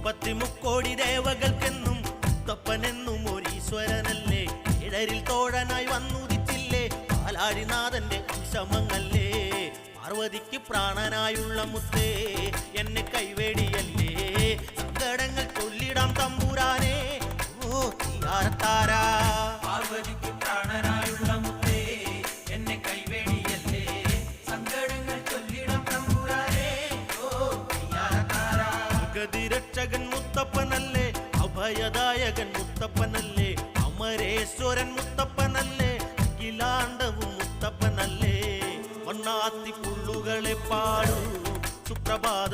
മുപ്പത്തിമുക്കോടി ദേവകൾക്കെന്നും മുത്തപ്പനെന്നും ഒരീശ്വരനല്ലേ. ഇടരിൽ തോഴനായി വന്നുദിച്ചില്ലേ പാലാഴിനാഥന്റെ അംശമങ്ങല്ലേ. പാർവതിക്ക് പ്രാണനായുള്ള മുത്തേ എന്നെ കൈവേടിയല്ലേ. സങ്കടങ്ങൾ ചൊല്ലിടാം തമ്പുരാനെ ഓ തീയാരത്താരാ. പാർവതിക്ക് പ്രാണനായുള്ള മുത്തേ എന്നെ കൈവേടിയല്ലേ. സങ്കടങ്ങൾ ചൊല്ലിടാം തമ്പുരാനെ ഓ തീയാരത്താരാ. ജഗതിരക്ഷകൻ മുത്തപ്പനല്ലേ, അഭയദായകൻ മുത്തപ്പനല്ലേ, അമരേശ്വരൻ മുത്തപ്പനല്ലേ, അഖിലാണ്ടവും മുത്തപ്പനല്ലേ. വണ്ണാത്തി പുള്ളുകളെ പാടൂ സുപ്രഭാത